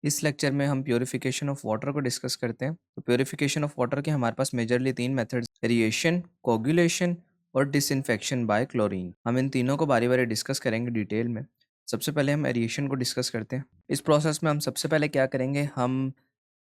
इस लेक्चर में हम प्योरिफिकेशन ऑफ वाटर को डिस्कस करते हैं। तो प्योरिफिकेशन ऑफ वाटर के हमारे पास मेजरली तीन मेथड्स, एरिएशन, कोगुलेशन और डिसइंफेक्शन बाय क्लोरीन। हम इन तीनों को बारी बारी डिस्कस करेंगे डिटेल में। सबसे पहले हम एरिएशन को डिस्कस करते हैं। इस प्रोसेस में हम सबसे पहले क्या करेंगे, हम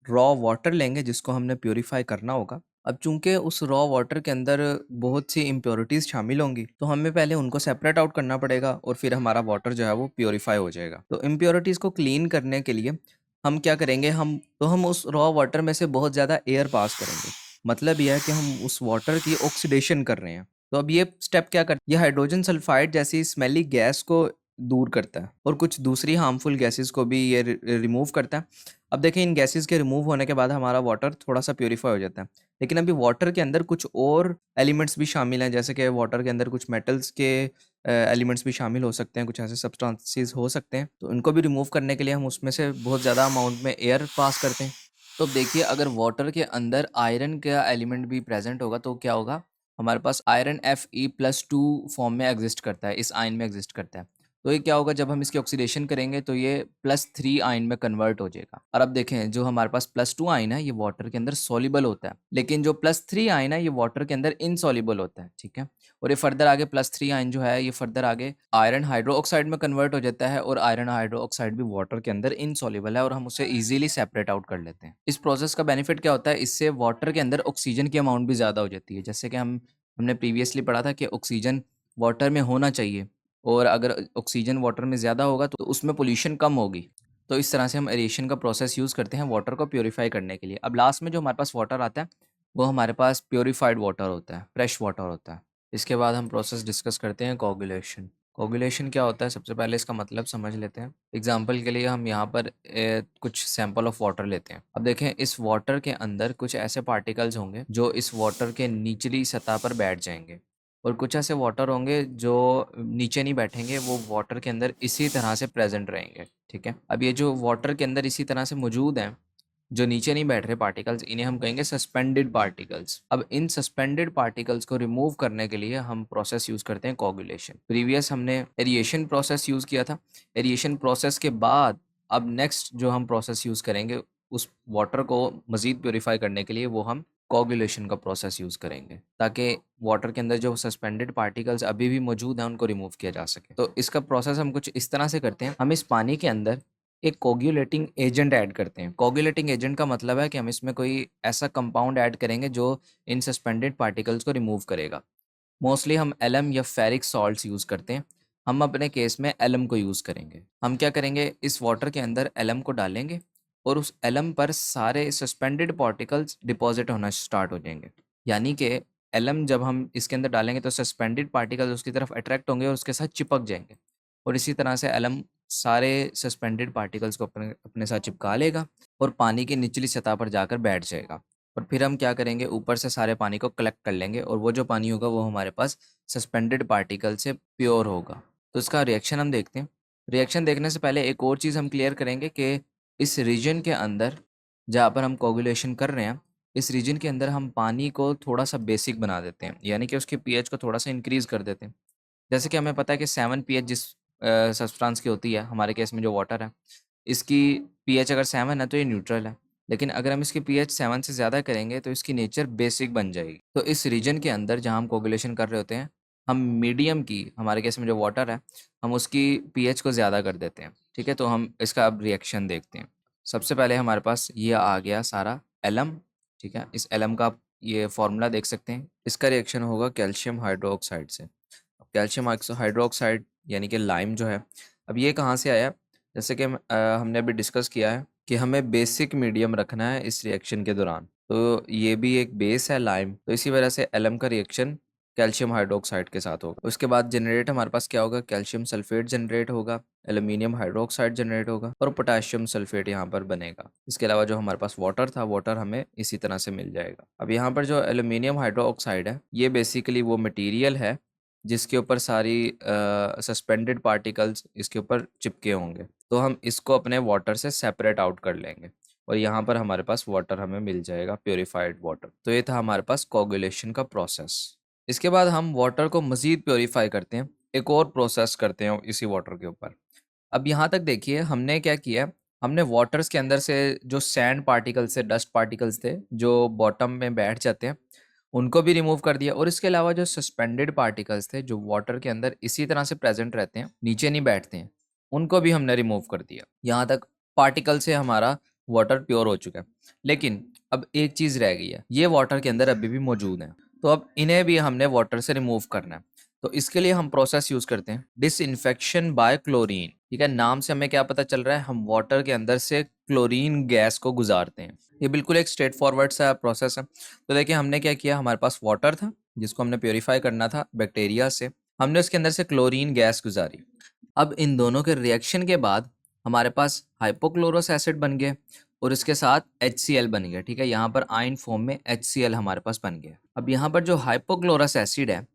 रॉ वाटर लेंगे जिसको हमने प्योरीफाई करना होगा। अब चूंकि उस रॉ वाटर के अंदर बहुत सी इम्प्योरिटीज़ शामिल होंगी, तो हमें पहले उनको सेपरेट आउट करना पड़ेगा और फिर हमारा वाटर जो है वो प्योरीफाई हो जाएगा। तो इम्प्योरिटीज़ को क्लीन करने के लिए हम क्या करेंगे, हम उस रॉ वाटर में से बहुत ज़्यादा एयर पास करेंगे। मतलब यह है कि हम उस वाटर की ऑक्सीडेशन कर रहे हैं। तो अब ये स्टेप क्या करता है, ये हाइड्रोजन सल्फाइड जैसी स्मेली गैस को दूर करता है और कुछ दूसरी हार्मफुल गैसेस को भी ये रिमूव करता है। अब देखें, इन गैसेस के रिमूव होने के बाद हमारा वाटर थोड़ा सा प्योरीफाई हो जाता है। लेकिन अभी वाटर के अंदर कुछ और एलिमेंट्स भी शामिल हैं, जैसे कि वाटर के अंदर कुछ मेटल्स के एलिमेंट्स भी शामिल हो सकते हैं, कुछ ऐसे सब्सटेंसेस हो सकते हैं। तो इनको भी रिमूव करने के लिए हम उसमें से बहुत ज़्यादा अमाउंट में एयर पास करते हैं। तो देखिए, अगर वाटर के अंदर आयरन का एलिमेंट भी प्रेजेंट होगा तो क्या होगा, हमारे पास आयरन Fe+2 फॉर्म में एग्जिस्ट करता है, इस आयन में एग्जिस्ट करता है। तो ये क्या होगा, जब हम इसकी ऑक्सीडेशन करेंगे तो ये +3 आयन में कन्वर्ट हो जाएगा। और अब देखें, जो हमारे पास +2 आयन है ये वाटर के अंदर सॉल्युबल होता है, लेकिन जो +3 आयन है ये वाटर के अंदर इनसॉल्युबल होता है। ठीक है, और ये फर्दर आगे +3 आयन जो है ये फर्दर आगे आयरन हाइड्रो ऑक्साइड में कन्वर्ट हो जाता है, और आयरन हाइड्रो ऑक्साइड भी वाटर के अंदर इनसॉल्युबल है और हम उसे ईजिली सेपरेट आउट कर लेते हैं। इस प्रोसेस का बेनिफिट क्या होता है, इससे वाटर के अंदर ऑक्सीजन की अमाउंट भी ज़्यादा हो जाती है। जैसे कि हमने प्रीवियसली पढ़ा था कि ऑक्सीजन वाटर में होना चाहिए, और अगर ऑक्सीजन वाटर में ज़्यादा होगा तो उसमें पोल्यूशन कम होगी। तो इस तरह से हम एरेशन का प्रोसेस यूज़ करते हैं वाटर को प्योरीफाई करने के लिए। अब लास्ट में जो हमारे पास वाटर आता है वो हमारे पास प्योरीफाइड वाटर होता है, फ्रेश वाटर होता है। इसके बाद हम प्रोसेस डिस्कस करते हैं कोगुलेशन। कोगुलेशन क्या होता है, सबसे पहले इसका मतलब समझ लेते हैं। एग्जाम्पल के लिए हम यहाँ पर कुछ सैंपल ऑफ वाटर लेते हैं। अब देखें, इस वाटर के अंदर कुछ ऐसे पार्टिकल्स होंगे जो इस वाटर के निचली सतह पर बैठ जाएंगे, और कुछ ऐसे वाटर होंगे जो नीचे नहीं बैठेंगे, वो वाटर के अंदर इसी तरह से प्रेजेंट रहेंगे। ठीक है, अब ये जो वाटर के अंदर इसी तरह से मौजूद हैं, जो नीचे नहीं बैठ रहे पार्टिकल्स, इन्हें हम कहेंगे सस्पेंडेड पार्टिकल्स। अब इन सस्पेंडेड पार्टिकल्स को रिमूव करने के लिए हम प्रोसेस यूज करते हैं कोगुलेशन। प्रीवियस हमने एरिएशन प्रोसेस यूज किया था। एरिएशन प्रोसेस के बाद अब नेक्स्ट जो हम प्रोसेस यूज करेंगे उस वाटर को मजीद प्योरीफाई करने के लिए, वो हम कोगुलेशन का प्रोसेस यूज करेंगे, ताकि वाटर के अंदर जो सस्पेंडेड पार्टिकल्स अभी भी मौजूद हैं उनको रिमूव किया जा सके। तो इसका प्रोसेस हम कुछ इस तरह से करते हैं, हम इस पानी के अंदर एक कोगुलेटिंग एजेंट ऐड करते हैं। कोगुलेटिंग एजेंट का मतलब है कि हम इसमें कोई ऐसा कंपाउंड ऐड करेंगे जो इन सस्पेंडेड पार्टिकल्स को रिमूव करेगा। मोस्टली हम एलम या फेरिक सॉल्ट्स यूज़ करते हैं। हम अपने केस में एलम को यूज़ करेंगे। हम क्या करेंगे, इस वाटर के अंदर एलम को डालेंगे और उस एलम पर सारे सस्पेंडेड पार्टिकल्स डिपॉजिट होना स्टार्ट हो जाएंगे। यानी कि एलम जब हम इसके अंदर डालेंगे तो सस्पेंडेड पार्टिकल्स उसकी तरफ अट्रैक्ट होंगे और उसके साथ चिपक जाएंगे, और इसी तरह से एलम सारे सस्पेंडेड पार्टिकल्स को अपने अपने साथ चिपका लेगा और पानी की निचली सतह पर जाकर बैठ जाएगा। और फिर हम क्या करेंगे, ऊपर से सारे पानी को कलेक्ट कर लेंगे, और वो जो पानी होगा वो हमारे पास सस्पेंडेड पार्टिकल से प्योर होगा। तो इसका रिएक्शन हम देखते हैं। रिएक्शन देखने से पहले एक और चीज़ हम क्लियर करेंगे कि इस रीजन के अंदर जहाँ पर हम कोगुलेशन कर रहे हैं, इस रीजन के अंदर हम पानी को थोड़ा सा बेसिक बना देते हैं, यानी कि उसके पीएच को थोड़ा सा इंक्रीज़ कर देते हैं। जैसे कि हमें पता है कि 7 पीएच जिस सब्सटेंस की होती है, हमारे केस में जो वाटर है, इसकी पीएच अगर 7 है तो ये न्यूट्रल है। लेकिन अगर हम इसकी पीएच 7 से ज़्यादा करेंगे तो इसकी नेचर बेसिक बन जाएगी। तो इस रीजन के अंदर जहाँ हम कोगुलेशन कर रहे होते हैं, हम मीडियम की, हमारे केस में जो वाटर है, हम उसकी पीएच को ज़्यादा कर देते हैं। ठीक है, तो हम इसका अब रिएक्शन देखते हैं। सबसे पहले हमारे पास ये आ गया सारा एलम। ठीक है, इस एलम का आप ये फार्मूला देख सकते हैं। इसका रिएक्शन होगा कैल्शियम हाइड्रोक्साइड से। कैल्शियम हाइड्रोक्साइड यानी कि लाइम जो है, अब ये कहाँ से आया, जैसे कि हमने अभी डिस्कस किया है कि हमें बेसिक मीडियम रखना है इस रिएक्शन के दौरान। तो ये भी एक बेस है लाइम, तो इसी वजह से एलम का रिएक्शन कैल्शियम हाइड्रोक्साइड के साथ होगा। उसके बाद जनरेट हमारे पास क्या होगा, कैल्शियम सल्फेट जनरेट होगा, एल्यूमिनियम हाइड्रोक्साइड जनरेट होगा, और पोटेशियम सल्फेट यहाँ पर बनेगा। इसके अलावा जो हमारे पास वाटर था, वाटर हमें इसी तरह से मिल जाएगा। अब यहाँ पर जो एल्यूमिनियम हाइड्रोक्साइड है, ये बेसिकली वो मटीरियल है जिसके ऊपर सारी सस्पेंडेड पार्टिकल्स इसके ऊपर चिपके होंगे। तो हम इसको अपने वाटर से सेपरेट आउट कर लेंगे, और यहाँ पर हमारे पास वाटर हमें मिल जाएगा, प्योरीफाइड वाटर। तो ये था हमारे पास कोगुलेशन का प्रोसेस। इसके बाद हम वाटर को मज़ीद प्योरीफाई करते हैं, एक और प्रोसेस करते हैं इसी वाटर के ऊपर। अब यहाँ तक देखिए, हमने क्या किया, हमने वाटर्स के अंदर से जो सैंड पार्टिकल्स थे, डस्ट पार्टिकल्स थे जो बॉटम में बैठ जाते हैं, उनको भी रिमूव कर दिया। और इसके अलावा जो सस्पेंडेड पार्टिकल्स थे जो वाटर के अंदर इसी तरह से प्रेजेंट रहते हैं, नीचे नहीं बैठते हैं, उनको भी हमने रिमूव कर दिया। यहाँ तक पार्टिकल से हमारा वाटर प्योर हो चुका है। लेकिन अब एक चीज़ रह गई है, ये वाटर के अंदर अभी भी मौजूद है, तो अब इन्हें भी हमने वाटर से रिमूव करना है। तो इसके लिए हम प्रोसेस यूज करते हैं डिसइंफेक्शन बाय क्लोरीन। ठीक है, नाम से हमें क्या पता चल रहा है, हम वाटर के अंदर से क्लोरीन गैस को गुजारते हैं। ये बिल्कुल एक स्ट्रेट फॉरवर्ड सा प्रोसेस है। तो देखिए हमने क्या किया, हमारे पास वाटर था जिसको हमने प्योरीफाई करना था बैक्टीरिया से, हमने उसके अंदर से क्लोरीन गैस गुजारी। अब इन दोनों के रिएक्शन के बाद हमारे पास हाइपोक्लोरस एसिड बन गए और इसके साथ HCl बन गया। ठीक है, यहाँ पर आयन फॉर्म में HCl हमारे पास बन गया। अब यहाँ पर जो हाइपोक्लोरस एसिड है,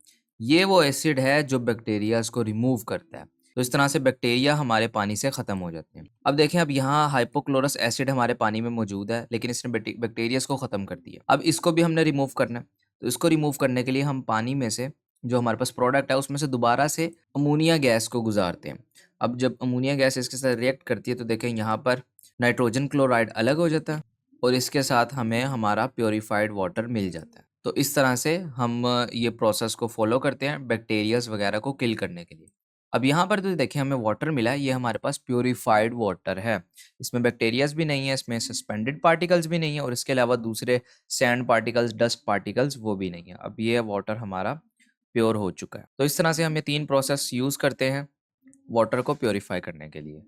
ये वो एसिड है जो बैक्टीरियाज को रिमूव करता है। तो इस तरह से बैक्टीरिया हमारे पानी से ख़त्म हो जाते हैं। अब देखें, अब यहाँ हाइपोक्लोरस एसिड हमारे पानी में मौजूद है, लेकिन इसने बैक्टीरियाज को ख़त्म कर दिया। अब इसको भी हमने रिमूव करना है। तो इसको रिमूव करने के लिए हम पानी में से जो हमारे पास प्रोडक्ट है उसमें से दोबारा से अमोनिया गैस को गुजारते हैं। अब जब अमोनिया गैस इसके साथ रिएक्ट करती है तो देखें यहाँ पर नाइट्रोजन क्लोराइड अलग हो जाता है और इसके साथ हमें हमारा प्योरीफाइड वाटर मिल जाता है। तो इस तरह से हम ये प्रोसेस को फॉलो करते हैं बैक्टीरियाज वगैरह को किल करने के लिए। अब यहाँ पर तो देखिए हमें वाटर मिला है, ये हमारे पास प्योरीफाइड वाटर है। इसमें बैक्टीरियाज भी नहीं है, इसमें सस्पेंडेड पार्टिकल्स भी नहीं है और इसके अलावा दूसरे सैंड पार्टिकल्स, डस्ट पार्टिकल्स वो भी नहीं है। अब ये वाटर हमारा प्योर हो चुका है। तो इस तरह से हम ये 3 प्रोसेस यूज़ करते हैं वाटर को प्योरीफाई करने के लिए।